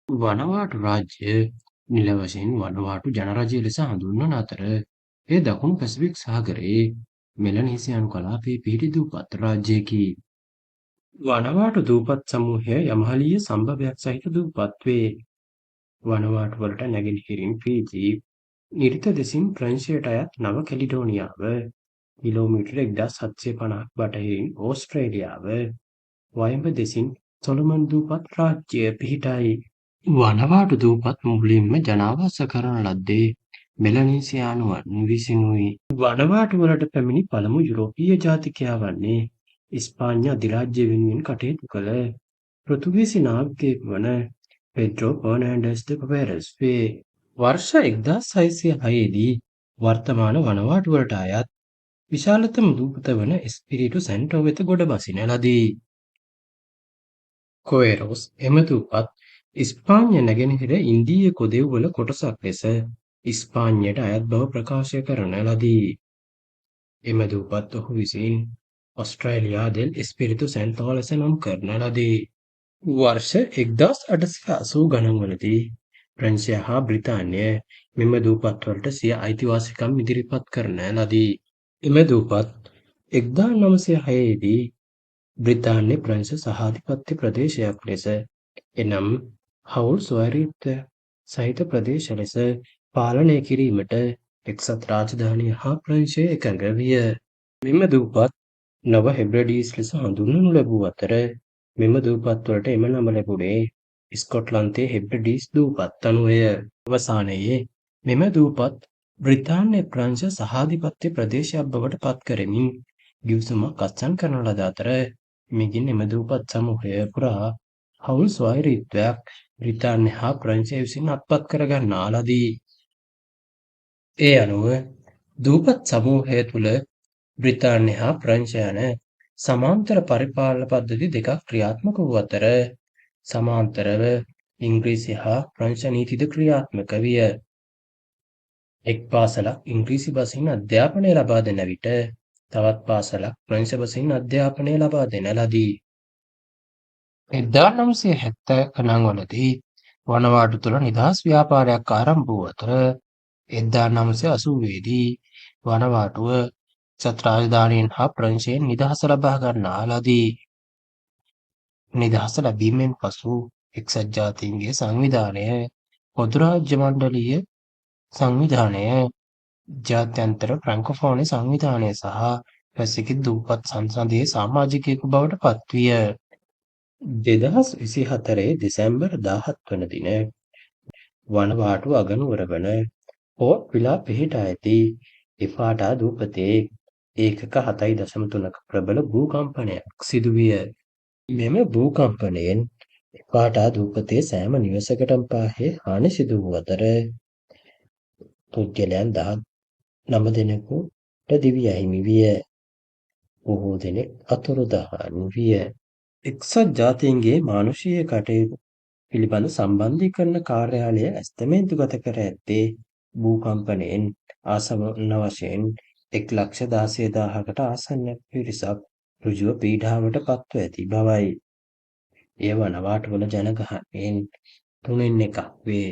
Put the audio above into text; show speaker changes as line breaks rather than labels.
වනවාටු රාජ්‍ය නිල වශයෙන් වනවාටු ජනරජය ලෙස හඳුන්වන අතර එය දකුණු පැසිෆික් සාගරයේ මෙලනීසියානු කලාපයේ පිහිටි දූපත් රාජ්‍යයකි. වනවාටු දූපත් සමූහය යමහලීය සම්භවයක් සහිත දූපත් වේ. වනවාටු වලට නැගෙනහිරින් ෆීජි, නිරිත දෙසින් ප්‍රංශයට අයත් නව කැලිඩෝනියාව, කිලෝමීටර 1750ක් බටහිරින් ඕස්ට්‍රේලියාව, වයඹ දෙසින් සොලොමන් දූපත් රාජ්‍යය පිහිටයි. වනවාටු දූපත් මුලින්ම ජනාවාස කරන ලද්දේ මෙලනීසියානුවන් විසිනුයි. වනවාටු වලට පැමිණි පළමු යුරෝපීය ජාතිකයා වන්නේ ඉස්පාඤ්ඤ අධිරාජ්‍ය වෙනුවෙන් කටයුතු කළ පෘතුගීසි නාවිකයෙකු වන පෙඩ්‍රෝ ෆර්නෑන්ඩස් ද පෙරෙස් වේ. වර්ෂ 1606 දී වර්තමාන වනවාටු වලට අයත් විශාලතම දූපත වන එස්පිරිටු සැන්ටෝ වෙත ගොඩ බසින ලදී. කොයරෝස් එම දූපත් ඉස්පාඤ්ඤ නැගෙනහිර ඉන්දීය කොදෙව් වල කොටසක් ලෙස ඉස්පාඤ්ඤයට අයත් බව ප්‍රකාශ කරන ලදී. එම දූපත් ඔහු විසින් ඔස්ට්‍රේලියා දෙල් එස්පිරිතු සැන්ටෝ ලෙස නම් කරන ලදී. වර්ෂ 1880 ගණන්වලදී ප්‍රංශය හා බ්‍රිතාන්‍ය මෙම දූපත් වලට සිය අයිතිවාසිකම් ඉදිරිපත් කරන ලදී. එම දූපත් 1906 දී බ්‍රිතාන්‍ය ප්‍රංශ සහාධිපත්‍ය ප්‍රදේශයක් ලෙස එනම් හවුල් ස්වෛරීත්වය සහිත ප්‍රදේශ ලෙස පාලනය කිරීමට එක්සත් රාජධානිය හා ප්‍රංශය එකඟ විය. මෙම දූපත් නව හෙබ්‍රඩීස් ලෙස හඳුන්වනු ලැබූ අතර මෙම දූපත් වලට එම නම ලැබුණේ ස්කොට්ලන්තයේ හෙබ්‍රඩීස් දූපත් අනුවය. අවසානයේ මෙම දූපත් බ්‍රිතාන්‍ය ප්‍රංශ සහාධිපත්‍ය ප්‍රදේශයක් බවට පත් කරමින් ගිවිසුමක් අත්සන් කරන ලද අතර මෙගින් එම දූපත් සමූහය පුරා හවුල් ස්වෛරීත්වයක් බ්‍රිතාන්‍ය හා ප්‍රංශය විසින් අත්පත් කරගන්නා ලදී. ඒ අනුව දූපත් සමූහය තුළ බ්‍රිතාන්‍ය හා ප්‍රංශ යන සමාන්තර පරිපාලන පද්ධති දෙකක් ක්‍රියාත්මක වූ අතර සමාන්තරව ඉංග්‍රීසි හා ප්‍රංශ නීතිද ක්‍රියාත්මක විය. එක් පාසලක් ඉංග්‍රීසි බසින් අධ්‍යාපනය ලබා දෙන විට තවත් පාසලක් ප්‍රංශ බසින් අධ්‍යාපනය ලබා දෙන ලදී. 1970 ගණන් වලදී වනවාටු තුළ නිදහස් ව්‍යාපාරයක් ආරම්භ වූ අතර 1980 දී වනවාටුව එක්සත් රාජධානියෙන් හා ප්‍රංශයෙන් නිදහස ලබා ගන්නා ලදී. නිදහස ලැබීමෙන් පසු එක්සත් ජාතීන්ගේ සංවිධානය, පොදු රාජ්‍ය මණ්ඩලීය සංවිධානය, ජාත්‍යන්තර ෆ්‍රැන්කෝෆෝනි සංවිධානය සහ පැසිෆික් දූපත් සංසදයේ සමාජිකයෙකු බවට පත්විය. 2024 දෙසැම්බර් 17 වන දින වනවාටු අගනුවර වන පෝර්ට් විලා පිහිටා ඇති ඉෆාටා දූපතේ ඒකක 7.3ක ප්‍රබල භූකම්පනයක් සිදුවිය. මෙම භූකම්පනයෙන් ඉෆාටා දූපතේ සෑම නිවසකටම පාහේ හානි සිදු වූ අතර පුද්ගලයන් 19 දෙනෙකුට දිවි අහිමි විය. බොහෝ දෙනෙක් අතුරුදහන් විය. එක්සත් ජාතීන්ගේ මානුෂීය කටයුතු පිළිබඳ සම්බන්ධීකරණ කාර්යාලය ඇස්තමේන්තුගත කර ඇත්තේ භූකම්පනයෙන් ආසන්න වශයෙන් 1,16,000කට ආසන්න පිරිසක් ඍජුව පීඩාවට පත්ව ඇති බවයි. එය වනවාටුවල ජනගහනයෙන් 3 එකක් වේ.